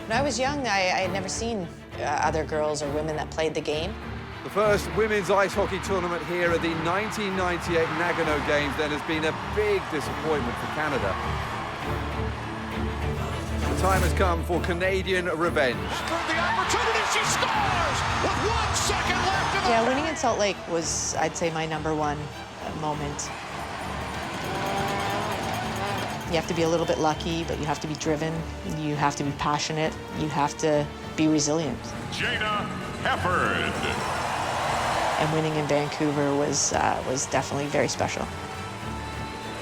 When I was young, I had never seen other girls or women that played the game. The first women's ice hockey tournament here at the 1998 Nagano Games then has been a big disappointment for Canada. The time has come for Canadian revenge. The opportunity, she scores with 1 second left in the... Yeah, winning in Salt Lake was, I'd say, my #1 moment. You have to be a little bit lucky, but you have to be driven. You have to be passionate. You have to be resilient. Jayna Hefford. And winning in Vancouver was definitely very special.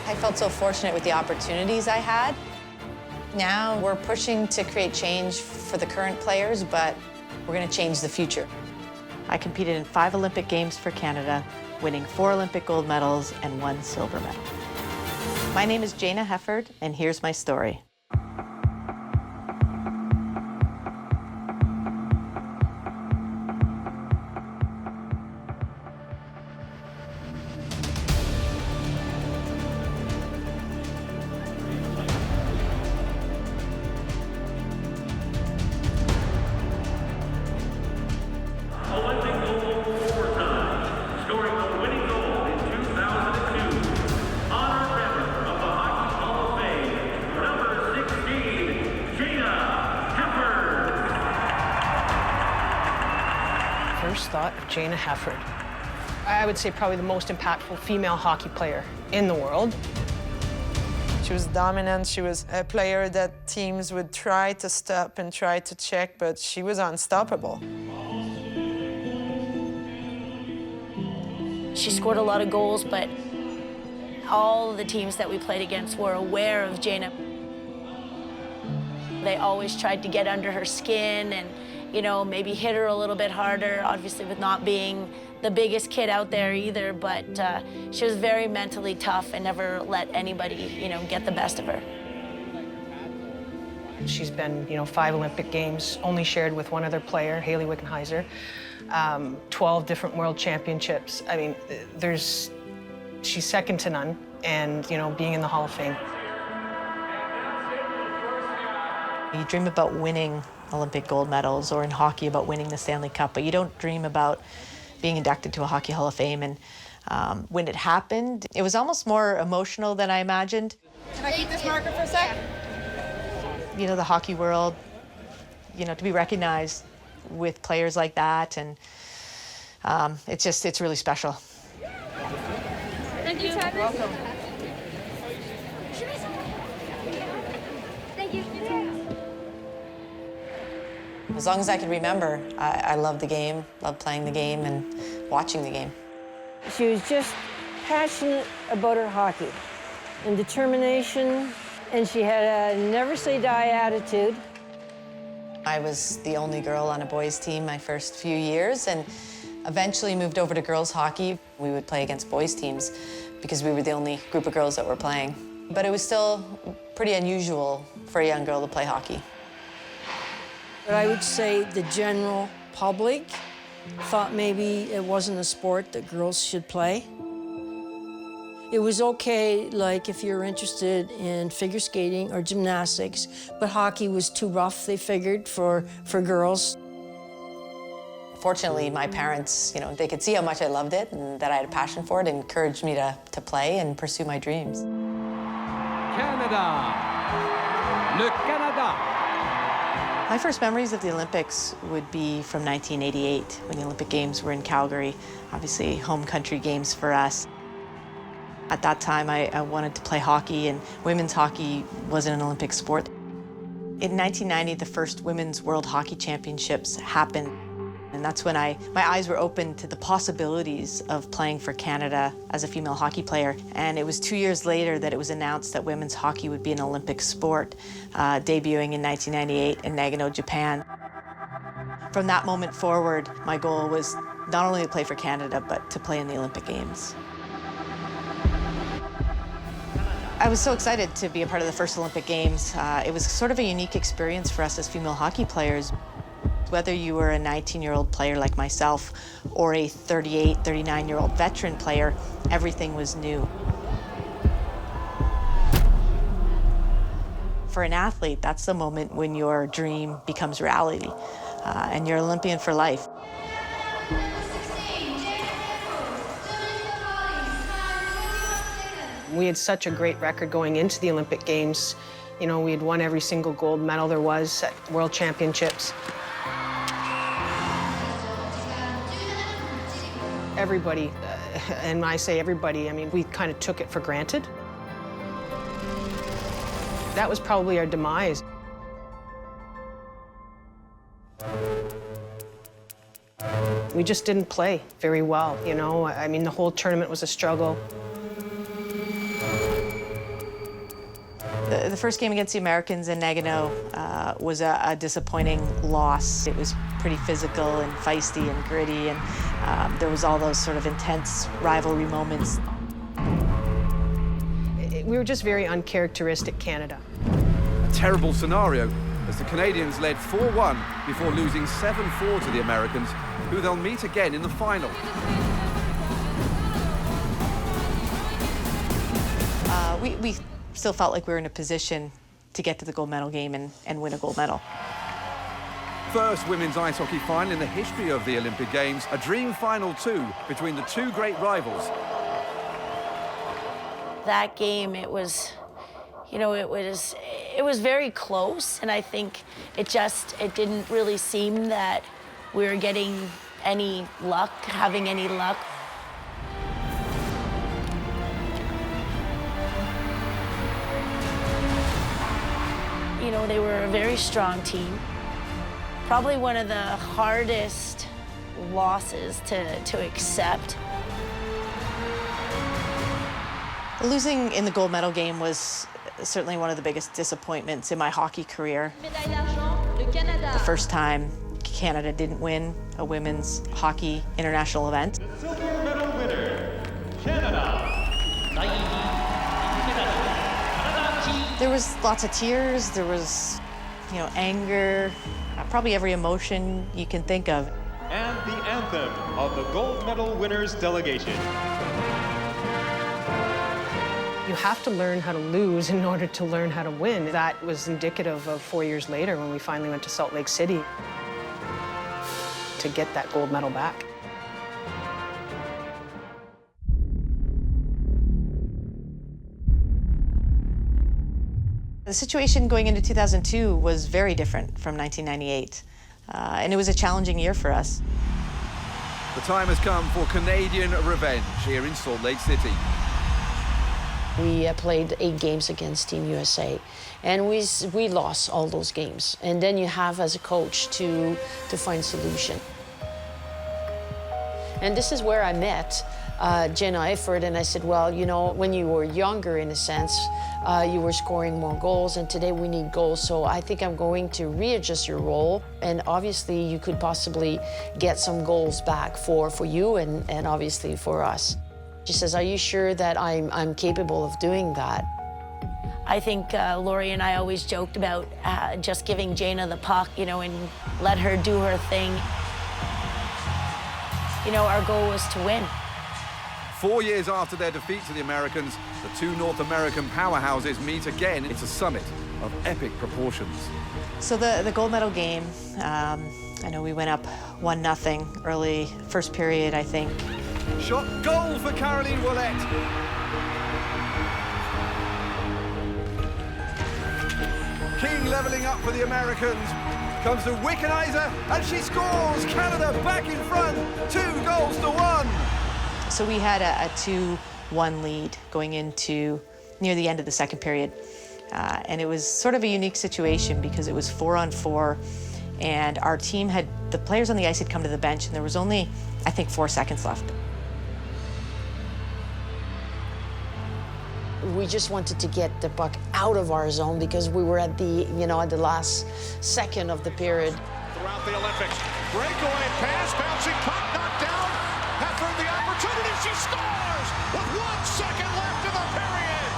I felt so fortunate with the opportunities I had. Now we're pushing to create change for the current players, but we're going to change the future. I competed in 5 Olympic Games for Canada, winning 4 Olympic gold medals and 1 silver medal. My name is Jayna Hefford, and here's my story. First thought of Jayna Hefford. I would say probably the most impactful female hockey player in the world. She was dominant. She was a player that teams would try to stop and try to check, but she was unstoppable. She scored a lot of goals, but all the teams that we played against were aware of Jayna. They always tried to get under her skin and, you know, maybe hit her a little bit harder, obviously with not being the biggest kid out there either, but she was very mentally tough and never let anybody, you know, get the best of her. She's been, 5 Olympic Games, only shared with one other player, Hayley Wickenheiser, 12 different world championships. I mean, she's second to none, and, being in the Hall of Fame. You dream about winning Olympic gold medals, or in hockey about winning the Stanley Cup, but you don't dream about being inducted to a Hockey Hall of Fame. And when it happened, it was almost more emotional than I imagined. Can I keep this marker for a sec? The hockey world, to be recognized with players like that, and it's really special. Thank you, Travis. Welcome. Thank you. As long as I can remember, I loved the game, loved playing the game and watching the game. She was just passionate about her hockey and determination, and she had a never-say-die attitude. I was the only girl on a boys' team my first few years, and eventually moved over to girls' hockey. We would play against boys' teams because we were the only group of girls that were playing. But it was still pretty unusual for a young girl to play hockey. But I would say the general public thought maybe it wasn't a sport that girls should play. It was okay, like, if you're interested in figure skating or gymnastics, but hockey was too rough, they figured, for girls. Fortunately, my parents, they could see how much I loved it and that I had a passion for it, and encouraged me to play and pursue my dreams. Canada. Le Canada. My first memories of the Olympics would be from 1988, when the Olympic Games were in Calgary. Obviously, home country games for us. At that time, I wanted to play hockey, and women's hockey wasn't an Olympic sport. In 1990, the first Women's World Hockey Championships happened. And that's when my eyes were open to the possibilities of playing for Canada as a female hockey player. And it was 2 years later that it was announced that women's hockey would be an Olympic sport, debuting in 1998 in Nagano, Japan. From that moment forward, my goal was not only to play for Canada, but to play in the Olympic Games. I was so excited to be a part of the first Olympic Games. It was sort of a unique experience for us as female hockey players. Whether you were a 19-year-old player like myself or a 38, 39-year-old veteran player, everything was new. For an athlete, that's the moment when your dream becomes reality, and you're Olympian for life. We had such a great record going into the Olympic Games. You know, we had won every single gold medal there was at World Championships. Everybody, and when I say everybody, I mean, we kind of took it for granted. That was probably our demise. We just didn't play very well, you know? I mean, the whole tournament was a struggle. The first game against the Americans in Nagano was a disappointing loss. It was pretty physical and feisty and gritty, and there was all those sort of intense rivalry moments. We were just very uncharacteristic Canada. A terrible scenario as the Canadians led 4-1 before losing 7-4 to the Americans, who they'll meet again in the final. We still felt like we were in a position to get to the gold medal game and win a gold medal. First women's ice hockey final in the history of the Olympic Games, a dream final too between the two great rivals. That game, it was, you know, it was very close, and I think it didn't really seem that we were getting any luck, having any luck. You know, they were a very strong team. Probably one of the hardest losses to accept. Losing in the gold medal game was certainly one of the biggest disappointments in my hockey career. The first time Canada didn't win a women's hockey international event. Silver medal winner, Canada. There was lots of tears, there was, you know, anger, probably every emotion you can think of. And the anthem of the gold medal winners delegation. You have to learn how to lose in order to learn how to win. That was indicative of 4 years later when we finally went to Salt Lake City to get that gold medal back. The situation going into 2002 was very different from 1998, and it was a challenging year for us. The time has come for Canadian revenge here in Salt Lake City. We played 8 games against Team USA, and we lost all those games. And then you have, as a coach, to find solution. And this is where I met Jenna Eifert, and I said, well, you know, when you were younger, in a sense, you were scoring more goals, and today we need goals, so I think I'm going to readjust your role, and obviously you could possibly get some goals back for you and obviously for us. She says, are you sure that I'm capable of doing that? I think Laurie and I always joked about just giving Jana the puck, you know, and let her do her thing. You know, our goal was to win. 4 years after their defeat to the Americans, the two North American powerhouses meet again. It's a summit of epic proportions. So the gold medal game, I know we went up 1-0 early, first period, I think. Shot goal for Caroline Ouellette. King leveling up for the Americans. Comes to Wickenheiser, and she scores! Canada back in front, 2-1. So we had a 2-1 lead going into near the end of the second period. And it was sort of a unique situation because it was 4-on-4, and our team had, the players on the ice had come to the bench, and there was only, I think, 4 seconds left. We just wanted to get the puck out of our zone because we were at the, you know, at the last second of the period. Throughout the Olympics, breakaway pass, bouncing puck, knocked down. Heifer the opportunity, she scores with 1 second left in the period.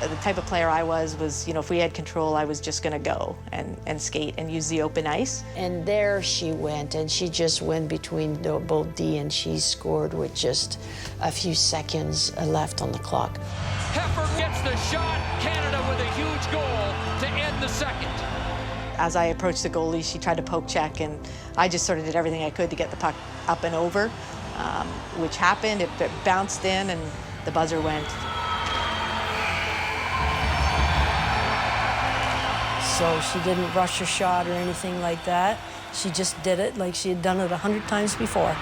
The type of player I was, you know, if we had control, I was just gonna go and skate and use the open ice. And there she went, and she just went between both D, and she scored with just a few seconds left on the clock. Hefford gets the shot. Canada with a huge goal to end the second. As I approached the goalie, she tried to poke check, and I just sort of did everything I could to get the puck up and over, which happened. It bounced in, and the buzzer went. So she didn't rush her shot or anything like that. She just did it like she had done it 100 times before.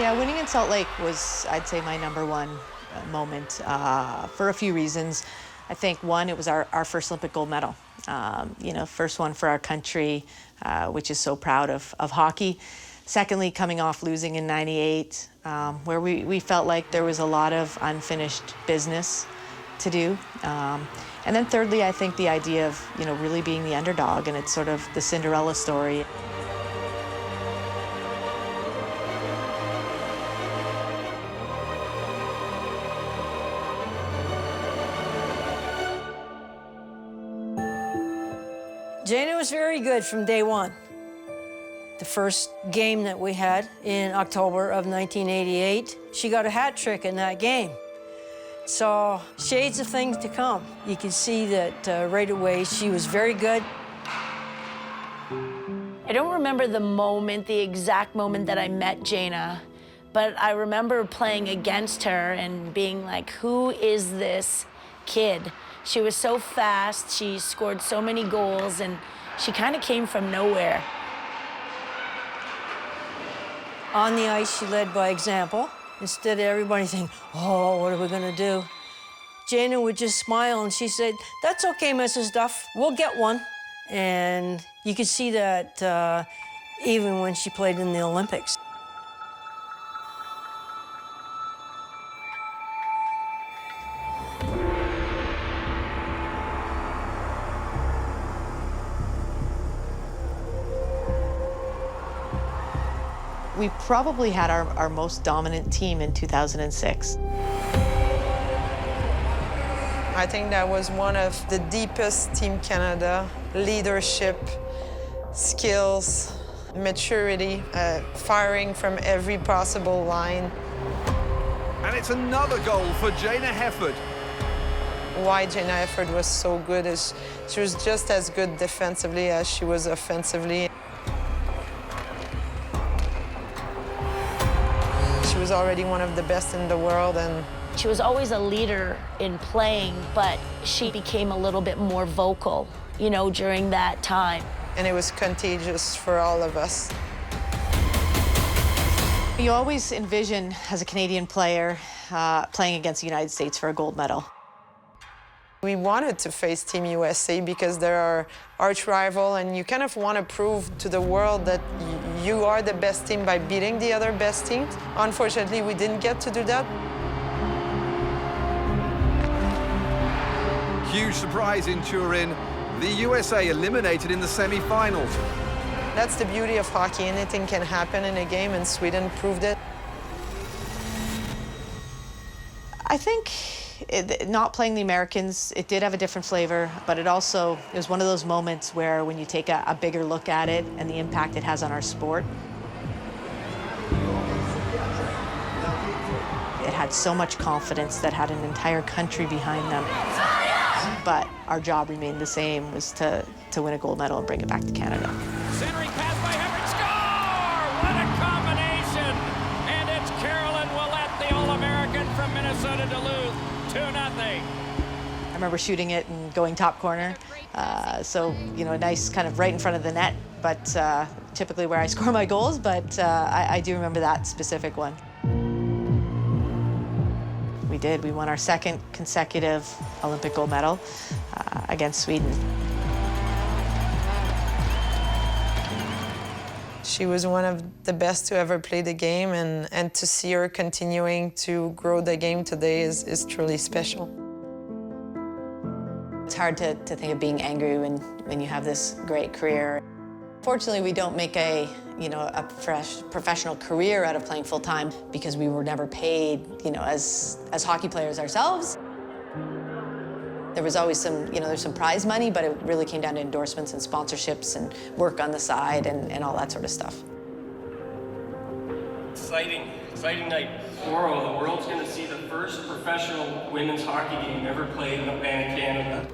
Yeah, winning in Salt Lake was, I'd say, my #1 moment for a few reasons. I think, one, it was our first Olympic gold medal. You know, first one for our country, which is so proud of hockey. Secondly, coming off losing in '98, where we felt like there was a lot of unfinished business to do. And then thirdly, I think the idea of, you know, really being the underdog, and it's sort of the Cinderella story. Jayna was very good from day one. The first game that we had in October of 1988, she got a hat trick in that game. So shades of things to come. You can see that right away she was very good. I don't remember the moment, the exact moment that I met Jayna, but I remember playing against her and being like, who is this kid? She was so fast, she scored so many goals, and she kind of came from nowhere. On the ice, she led by example. Instead of everybody thinking, oh, what are we gonna do? Jayna would just smile and she said, that's okay, Mrs. Duff, we'll get one. And you could see that even when she played in the Olympics. We probably had our most dominant team in 2006. I think that was one of the deepest Team Canada. Leadership, skills, maturity, firing from every possible line. And it's another goal for Jayna Hefford. Why Jayna Hefford was so good is she was just as good defensively as she was offensively. She was already one of the best in the world, and She was always a leader in playing, but she became a little bit more vocal, you know, during that time. it was contagious for all of us. You always envision, as a Canadian player, playing against the United States for a gold medal. We wanted to face Team USA because they're our arch rival, and you kind of want to prove to the world that you are the best team by beating the other best teams. Unfortunately, we didn't get to do that. Huge surprise in Turin. The USA eliminated in the semi-finals. That's the beauty of hockey. Anything can happen in a game, and Sweden proved it. I think not playing the Americans, it did have a different flavor, but it was one of those moments where when you take a bigger look at it and the impact it has on our sport. It had so much confidence that had an entire country behind them. But our job remained the same, was to win a gold medal and bring it back to Canada. Centering pass by Hefford, score! What a combination! And it's Carolyn Ouellette, the All-American from Minnesota Duluth, 2-0. I remember shooting it and going top corner. So, you know, a nice kind of right in front of the net, but typically where I score my goals, but I do remember that specific one. We did. We won our second consecutive Olympic gold medal against Sweden. She was one of the best to ever play the game, and to see her continuing to grow the game today is truly special. It's hard to think of being angry when you have this great career. Fortunately, we don't make a professional career out of playing full time because we were never paid, as hockey players ourselves. There was always there's some prize money, but it really came down to endorsements and sponsorships and work on the side and all that sort of stuff. Exciting night. Tomorrow, the world's going to see the first professional women's hockey game ever played in Canada.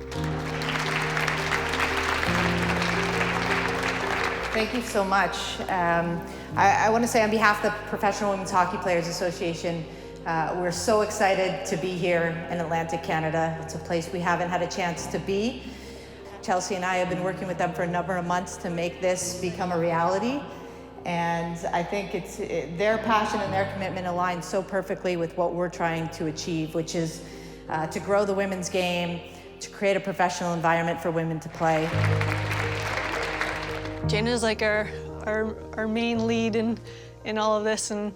Thank you so much. I want to say on behalf of the Professional Women's Hockey Players Association, we're so excited to be here in Atlantic Canada. It's a place we haven't had a chance to be. Chelsea and I have been working with them for a number of months to make this become a reality. And I think their passion and their commitment align so perfectly with what we're trying to achieve, which is to grow the women's game, to create a professional environment for women to play. Jayna is like our main lead in all of this, and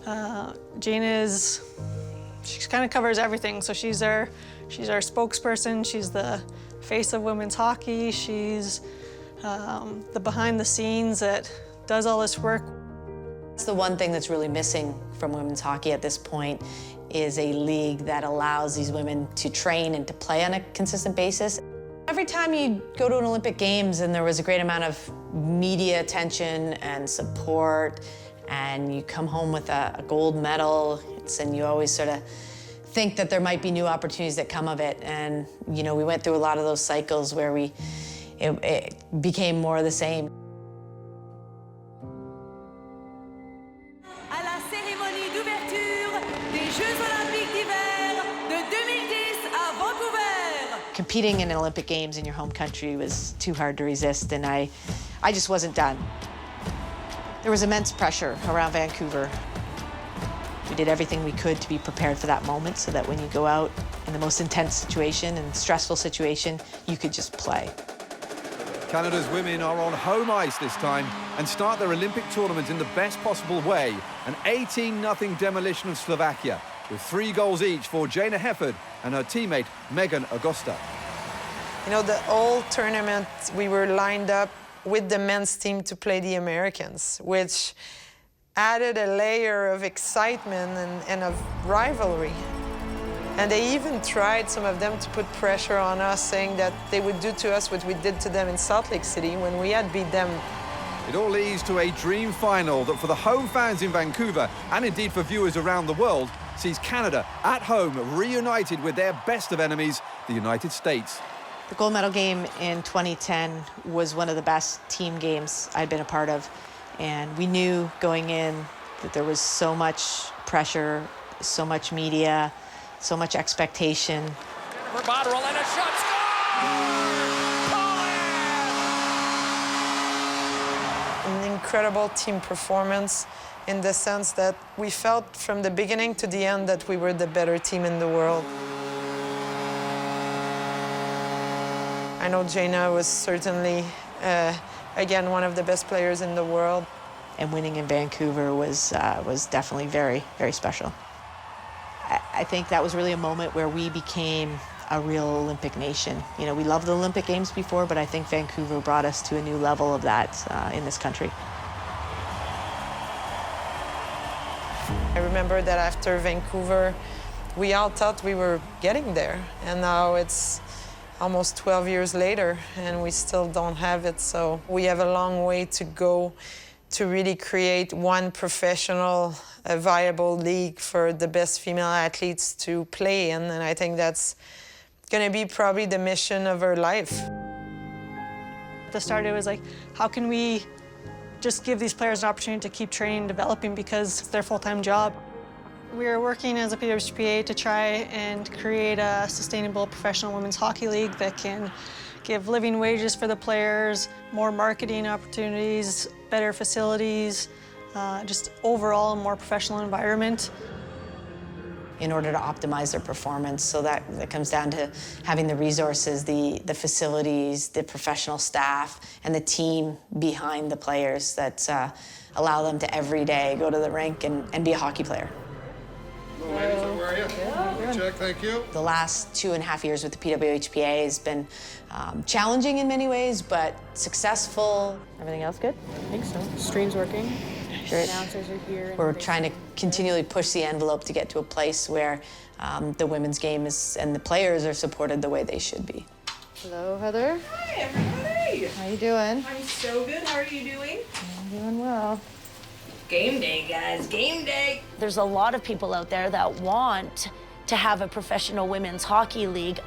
Jayna she kind of covers everything. So she's our spokesperson. She's the face of women's hockey. She's the behind the scenes that does all this work. It's the one thing that's really missing from women's hockey at this point is a league that allows these women to train and to play on a consistent basis. Every time you go to an Olympic Games and there was a great amount of media attention and support, and you come home with a gold medal, and you always sort of think that there might be new opportunities that come of it. And we went through a lot of those cycles where it became more of the same. À la cérémonie d'ouverture des Jeux Olympiques d'hiver de 2010 à Vancouver. Competing in Olympic Games in your home country was too hard to resist, and I just wasn't done. There was immense pressure around Vancouver. We did everything we could to be prepared for that moment so that when you go out in the most intense situation and stressful situation, you could just play. Canada's women are on home ice this time and start their Olympic tournament in the best possible way. An 18-0 demolition of Slovakia, with 3 goals each for Jayna Hefford and her teammate Megan Augusta. The whole tournament, we were lined up with the men's team to play the Americans, which added a layer of excitement and of rivalry. And they even tried, some of them, to put pressure on us, saying that they would do to us what we did to them in Salt Lake City when we had beat them. It all leads to a dream final that for the home fans in Vancouver, and indeed for viewers around the world, sees Canada at home reunited with their best of enemies, the United States. The gold medal game in 2010 was one of the best team games I'd been a part of. And we knew going in that there was so much pressure, so much media, so much expectation. For Botterill and a shot, score! An incredible team performance in the sense that we felt from the beginning to the end that we were the better team in the world. I know Jayna was certainly, again, one of the best players in the world. And winning in Vancouver was definitely very, very special. I think that was really a moment where we became a real Olympic nation. We loved the Olympic Games before, but I think Vancouver brought us to a new level of that in this country. I remember that after Vancouver, we all thought we were getting there, and now it's almost 12 years later, and we still don't have it. So we have a long way to go to really create one professional, viable league for the best female athletes to play in. And I think that's going to be probably the mission of her life. At the start, it was like, how can we just give these players an opportunity to keep training and developing because it's their full-time job. We are working as a PWHPA to try and create a sustainable professional women's hockey league that can give living wages for the players, more marketing opportunities, better facilities, just overall a more professional environment. In order to optimize their performance, so that comes down to having the resources, the facilities, the professional staff, and the team behind the players that allow them to every day go to the rink and be a hockey player. ladies. How are you? Good. Check, thank you. The last 2.5 years with the PWHPA has been challenging in many ways, but successful. Everything else good? I think so. Stream's working. Great. Announcers are here. We're trying to continually push the envelope to get to a place where the women's game is and the players are supported the way they should be. Hello, Heather. Hi, everybody. How you doing? I'm so good. How are you doing? I'm doing well. Game day, guys. Game day. There's a lot of people out there that want to have a professional women's hockey league.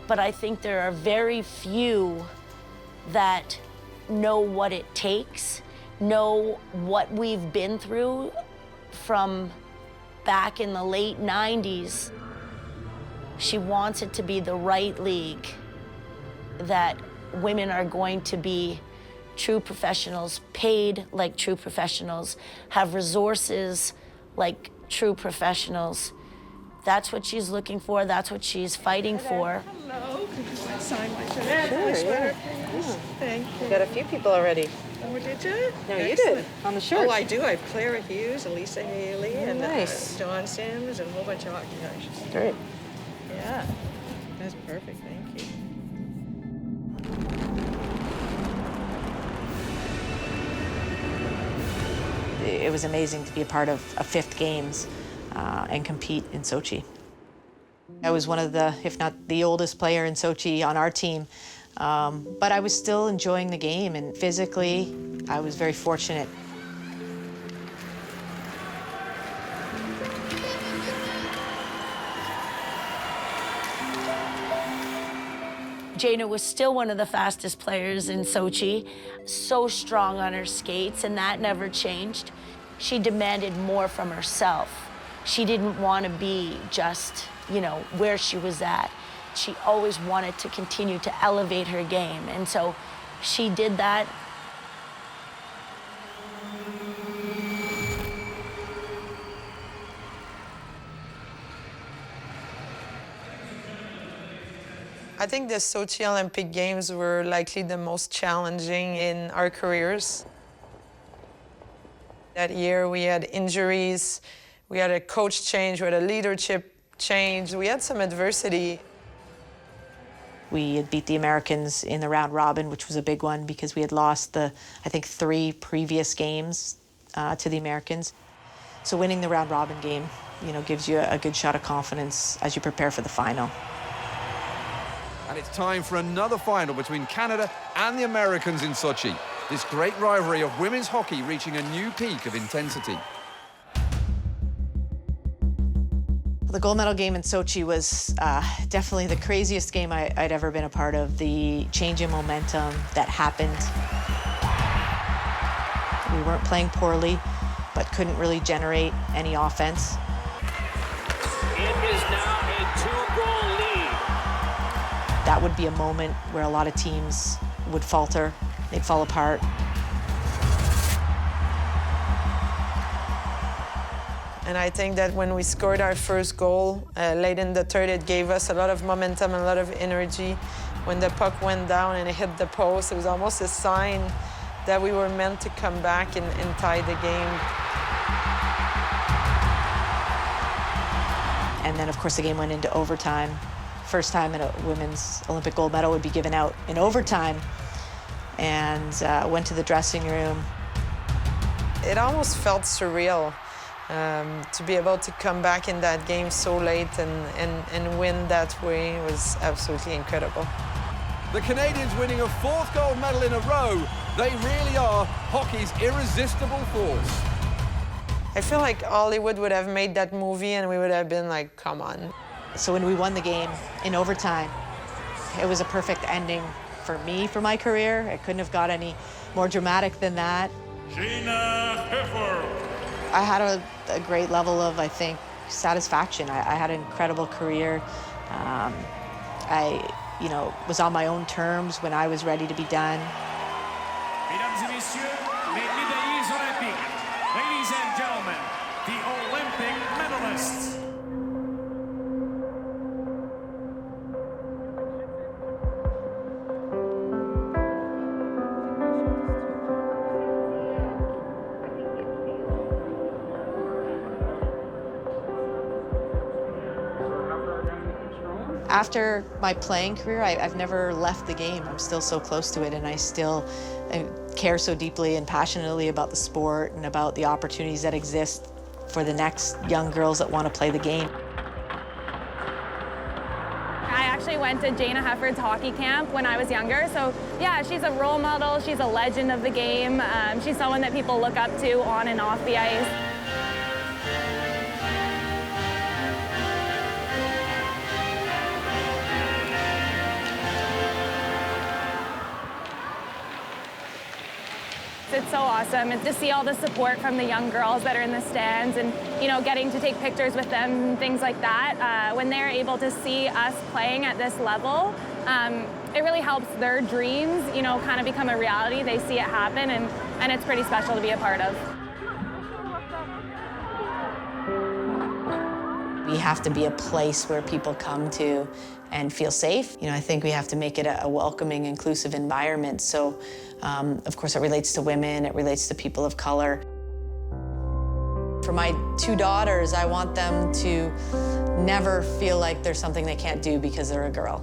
But I think there are very few that know what it takes, know what we've been through from back in the late 90s. She wants it to be the right league, that women are going to be true professionals, paid like true professionals, have resources like true professionals. That's what she's looking for. That's what she's fighting for. Hello. Could you sign my sweater? Sure, My sweater, yeah. please? Thank you. Got a few people already. Oh, did you? No, you Excellent. did. On the shirt. Oh, I do. I have Clara Hughes, Elisa Haley, and nice. Dawn Sims, and a whole bunch of hockey guys. Great. Yeah. That's perfect. Thank you. It was amazing to be a part of a 5th Games and compete in Sochi. I was one of the, if not the oldest player in Sochi on our team, but I was still enjoying the game, and physically, I was very fortunate. Jayna was still one of the fastest players in Sochi, so strong on her skates, and that never changed. She demanded more from herself. She didn't want to be just, you know, where she was at. She always wanted to continue to elevate her game, and so she did that. I think the Sochi Olympic Games were likely the most challenging in our careers. That year we had injuries, we had a coach change, we had a leadership change, we had some adversity. We had beat the Americans in the round robin, which was a big one because we had lost the, I think, 3 previous games to the Americans. So winning the round robin game, you know, gives you a good shot of confidence as you prepare for the final. And it's time for another final between Canada and the Americans in Sochi. This great rivalry of women's hockey reaching a new peak of intensity. The gold medal game in Sochi was definitely the craziest game I'd ever been a part of. The change in momentum that happened. We weren't playing poorly, but couldn't really generate any offense. It is now a 2-goal lead. That would be a moment where a lot of teams would falter, they'd fall apart. And I think that when we scored our first goal late in the third, it gave us a lot of momentum and a lot of energy. When the puck went down and it hit the post, it was almost a sign that we were meant to come back and tie the game. And then, of course, the game went into overtime. First time that a women's Olympic gold medal would be given out in overtime. And went to the dressing room. It almost felt surreal to be able to come back in that game so late and win that way. It was absolutely incredible. The Canadians winning a 4th gold medal in a row. They really are hockey's irresistible force. I feel like Hollywood would have made that movie and we would have been like, come on. So when we won the game in overtime, it was a perfect ending for me, for my career. It couldn't have got any more dramatic than that. Jayna Heffer. I had a great level of, I think, satisfaction. I had an incredible career. I, you know, was on my own terms when I was ready to be done. Mesdames et messieurs, les médaillés olympiques. Ladies and gentlemen, the Olympic medalists. After my playing career, I've never left the game. I'm still so close to it, and I still care so deeply and passionately about the sport and about the opportunities that exist for the next young girls that want to play the game. I actually went to Jayna Hefford's hockey camp when I was younger, so yeah, she's a role model, she's a legend of the game. She's someone that people look up to on and off the ice. It's so awesome and to see all the support from the young girls that are in the stands and, you know, getting to take pictures with them and things like that. When they're able to see us playing at this level, it really helps their dreams, you know, kind of become a reality. They see it happen, and it's pretty special to be a part of. We have to be a place where people come to and feel safe. You know, I think we have to make it a welcoming, inclusive environment. So, of course, it relates to women, it relates to people of color. For my 2 daughters, I want them to never feel like there's something they can't do because they're a girl.